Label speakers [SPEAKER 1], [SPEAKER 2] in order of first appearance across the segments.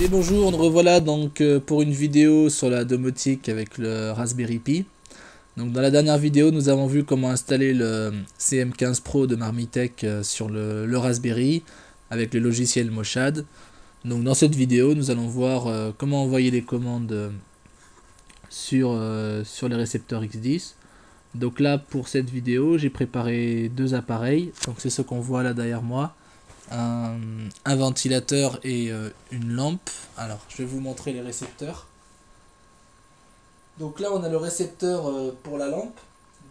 [SPEAKER 1] Et bonjour, nous revoilà donc pour une vidéo sur la domotique avec le Raspberry Pi. Donc dans la dernière vidéo, nous avons vu comment installer le CM15 Pro de Marmitech sur le Raspberry avec le logiciel Moshad. Donc dans cette vidéo, nous allons voir comment envoyer les commandes sur les récepteurs X10. Donc là, pour cette vidéo, j'ai préparé deux appareils. Donc c'est ce qu'on voit là derrière moi. Un ventilateur et une lampe. Alors, je vais vous montrer les récepteurs. Donc là, on a le récepteur pour la lampe.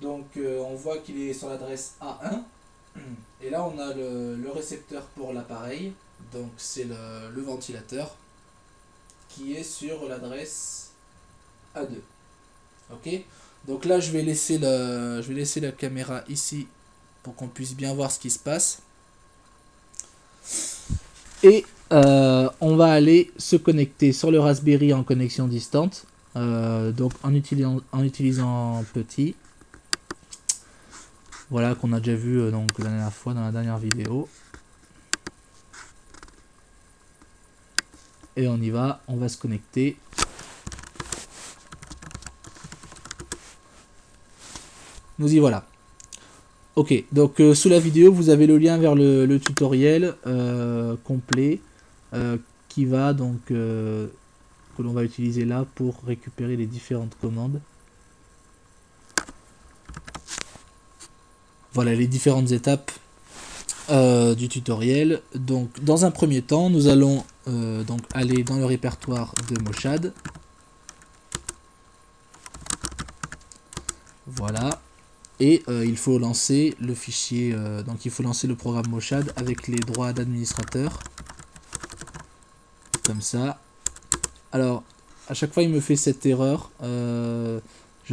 [SPEAKER 1] Donc, on voit qu'il est sur l'adresse A1. Et là, on a le récepteur pour l'appareil. Donc, c'est le ventilateur qui est sur l'adresse A2. Ok. Donc là, je vais laisser la caméra ici pour qu'on puisse bien voir ce qui se passe. Et on va aller se connecter sur le Raspberry en connexion distante, donc en utilisant petit, voilà, qu'on a déjà vu donc la dernière fois dans la dernière vidéo. Et on y va, on va se connecter. Nous y voilà. Ok, donc sous la vidéo, vous avez le lien vers le tutoriel complet qui va donc que l'on va utiliser là pour récupérer les différentes commandes. Voilà les différentes étapes du tutoriel. Donc dans un premier temps, nous allons donc aller dans le répertoire de Moshad. Voilà. Et il faut lancer le fichier, donc il faut lancer le programme Moshad avec les droits d'administrateur. Comme ça. Alors, à chaque fois il me fait cette erreur. Je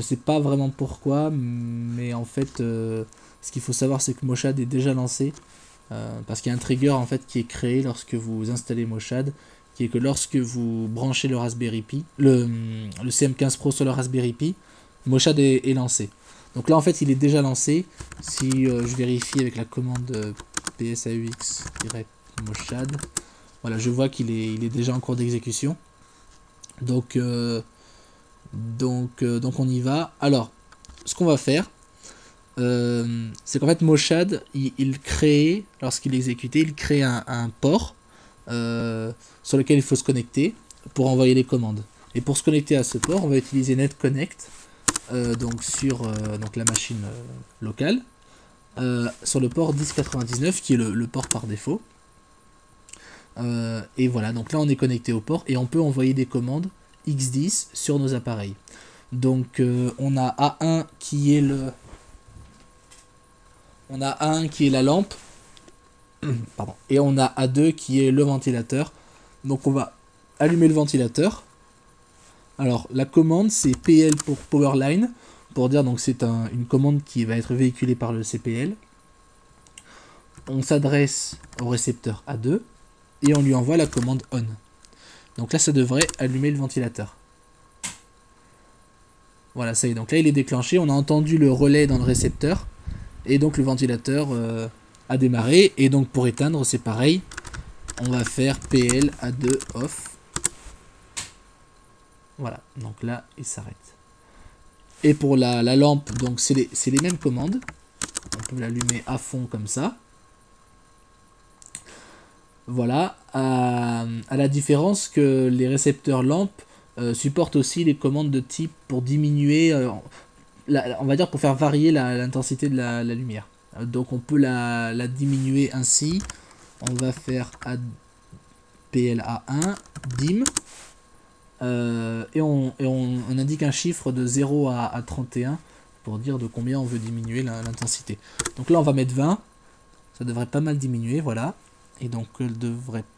[SPEAKER 1] sais pas vraiment pourquoi, mais en fait, ce qu'il faut savoir c'est que Moshad est déjà lancé. Parce qu'il y a un trigger en fait qui est créé lorsque vous installez Moshad, qui est que lorsque vous branchez le Raspberry Pi, le CM15 Pro sur le Raspberry Pi, Moshad est lancé. Donc là en fait il est déjà lancé. Si je vérifie avec la commande psaux-moshad, voilà, je vois qu'il est déjà en cours d'exécution. Donc on y va. Alors ce qu'on va faire, c'est qu'en fait Moshad il crée, lorsqu'il est exécuté, il crée un port sur lequel il faut se connecter pour envoyer les commandes. Et pour se connecter à ce port, on va utiliser NetConnect. Donc sur donc la machine locale sur le port 1099 qui est le port par défaut, et voilà, donc là on est connecté au port et on peut envoyer des commandes X10 sur nos appareils. Donc on a A1 qui est la lampe pardon, et on a A2 qui est le ventilateur. Donc on va allumer le ventilateur. Alors la commande c'est PL pour Powerline, pour dire donc c'est une commande qui va être véhiculée par le CPL. On s'adresse au récepteur A2 et on lui envoie la commande ON. Donc là ça devrait allumer le ventilateur. Voilà, ça y est, donc là il est déclenché, on a entendu le relais dans le récepteur et donc le ventilateur a démarré. Et donc pour éteindre c'est pareil, on va faire PL A2 off. Voilà, donc là il s'arrête. Et pour la lampe, donc c'est les mêmes commandes. On peut l'allumer à fond comme ça. Voilà, à la différence que les récepteurs lampes supportent aussi les commandes de type pour diminuer, on va dire pour faire varier l'intensité de la lumière. Donc on peut la diminuer ainsi. On va faire PLA1 dim. Et on indique un chiffre de 0 à 31 pour dire de combien on veut diminuer l'intensité. Donc là on va mettre 20, ça devrait pas mal diminuer, voilà. Et donc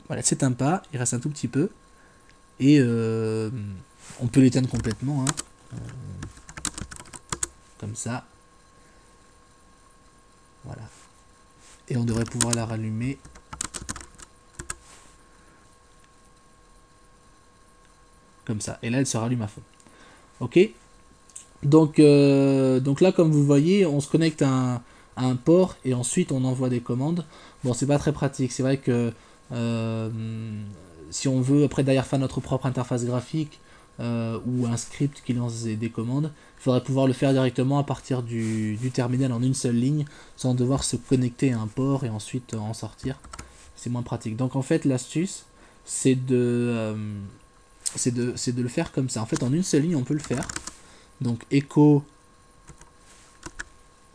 [SPEAKER 1] voilà, s'éteint pas, il reste un tout petit peu. Et on peut l'éteindre complètement, hein. Comme ça. Voilà. Et on devrait pouvoir la rallumer. Comme ça, et là elle se rallume à fond. Ok, donc là comme vous voyez on se connecte à un port et ensuite on envoie des commandes. Bon, c'est pas très pratique, c'est vrai que si on veut après derrière faire notre propre interface graphique ou un script qui lance des commandes, il faudrait pouvoir le faire directement à partir du terminal en une seule ligne, sans devoir se connecter à un port et ensuite en sortir. C'est moins pratique. Donc en fait l'astuce, c'est de le faire comme ça. En fait en une seule ligne on peut le faire. Donc echo,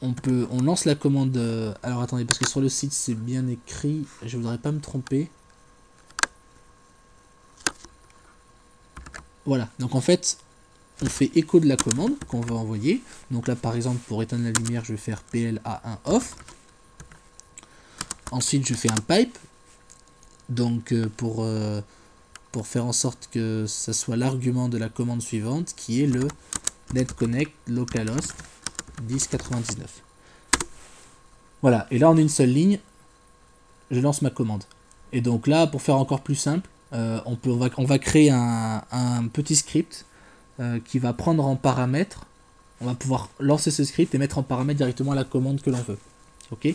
[SPEAKER 1] on lance la commande. Alors attendez, parce que sur le site c'est bien écrit, je voudrais pas me tromper. Voilà, donc en fait, on fait écho de la commande qu'on va envoyer. Donc là, par exemple, pour éteindre la lumière, je vais faire PL A1 off. Ensuite, je fais un pipe. Donc pour faire en sorte que ça soit l'argument de la commande suivante, qui est le netconnect localhost 1099. Voilà, et là, en une seule ligne, je lance ma commande. Et donc là, pour faire encore plus simple, on va créer un petit script qui va prendre en paramètre. On va pouvoir lancer ce script et mettre en paramètre directement la commande que l'on veut. Ok.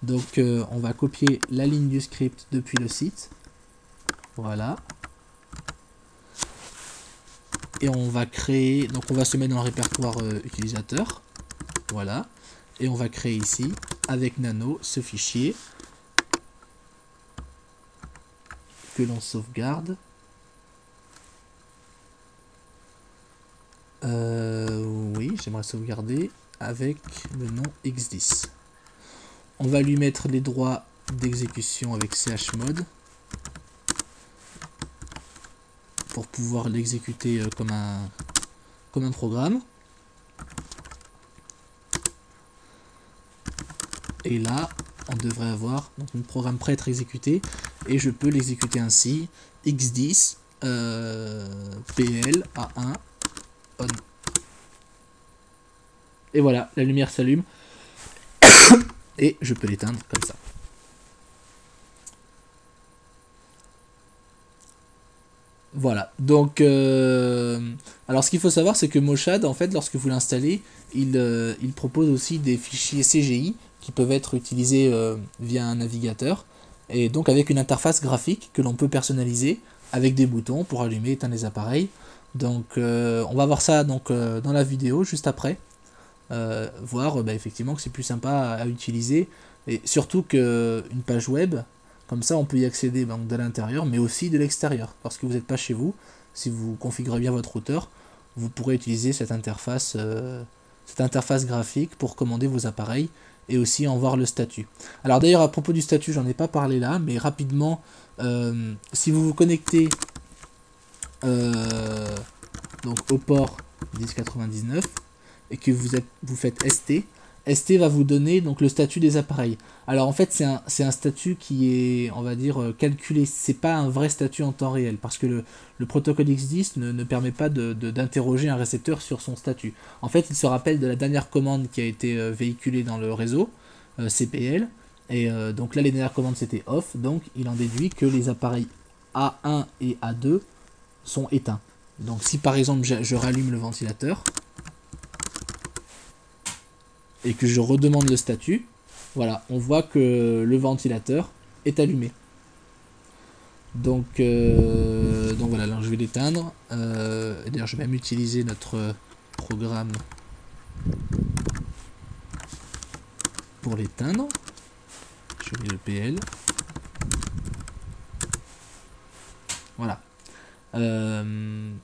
[SPEAKER 1] Donc on va copier la ligne du script depuis le site. Voilà. Et on va créer. Donc on va se mettre dans le répertoire utilisateur. Voilà. Et on va créer ici avec Nano ce fichier que l'on sauvegarde. Oui, j'aimerais sauvegarder avec le nom x10. On va lui mettre les droits d'exécution avec chmod pour pouvoir l'exécuter comme un programme. Et là, on devrait avoir donc, un programme prêt à être exécuté et je peux l'exécuter ainsi x10 pl a1 on. Et voilà, la lumière s'allume et je peux l'éteindre comme ça. Voilà, donc alors ce qu'il faut savoir, c'est que Moshad, en fait, lorsque vous l'installez, il propose aussi des fichiers CGI qui peuvent être utilisés via un navigateur, et donc avec une interface graphique que l'on peut personnaliser avec des boutons pour allumer et éteindre les appareils. Donc on va voir ça donc, dans la vidéo juste après, voir effectivement que c'est plus sympa à utiliser, et surtout qu'une page web, comme ça on peut y accéder donc, de l'intérieur mais aussi de l'extérieur, parce que vous n'êtes pas chez vous. Si vous configurez bien votre routeur, vous pourrez utiliser cette interface graphique pour commander vos appareils et aussi en voir le statut. Alors d'ailleurs à propos du statut, j'en ai pas parlé là, mais rapidement, si vous vous connectez donc au port 1099 et que vous faites ST va vous donner donc le statut des appareils. Alors en fait c'est un statut qui est, on va dire, calculé. C'est pas un vrai statut en temps réel parce que le protocole X10 ne permet pas d'interroger un récepteur sur son statut. En fait il se rappelle de la dernière commande qui a été véhiculée dans le réseau CPL, et donc là les dernières commandes c'était off, donc il en déduit que les appareils A1 et A2 sont éteints. Donc si par exemple je rallume le ventilateur et que je redemande le statut, voilà, on voit que le ventilateur est allumé. Donc voilà, alors je vais l'éteindre. D'ailleurs, je vais même utiliser notre programme pour l'éteindre. Je mets le PL. Voilà.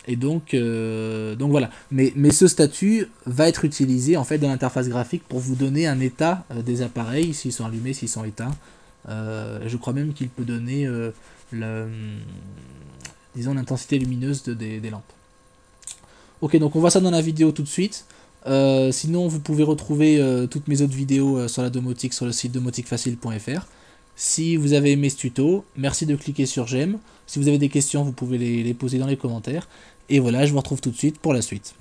[SPEAKER 1] Et donc voilà, mais ce statut va être utilisé en fait dans l'interface graphique pour vous donner un état des appareils, s'ils sont allumés, s'ils sont éteints. Je crois même qu'il peut donner disons l'intensité lumineuse des lampes. Ok, donc on voit ça dans la vidéo tout de suite. Sinon vous pouvez retrouver toutes mes autres vidéos sur la domotique sur le site domotiquefacile.fr. Si vous avez aimé ce tuto, merci de cliquer sur j'aime. Si vous avez des questions, vous pouvez les poser dans les commentaires. Et voilà, je vous retrouve tout de suite pour la suite.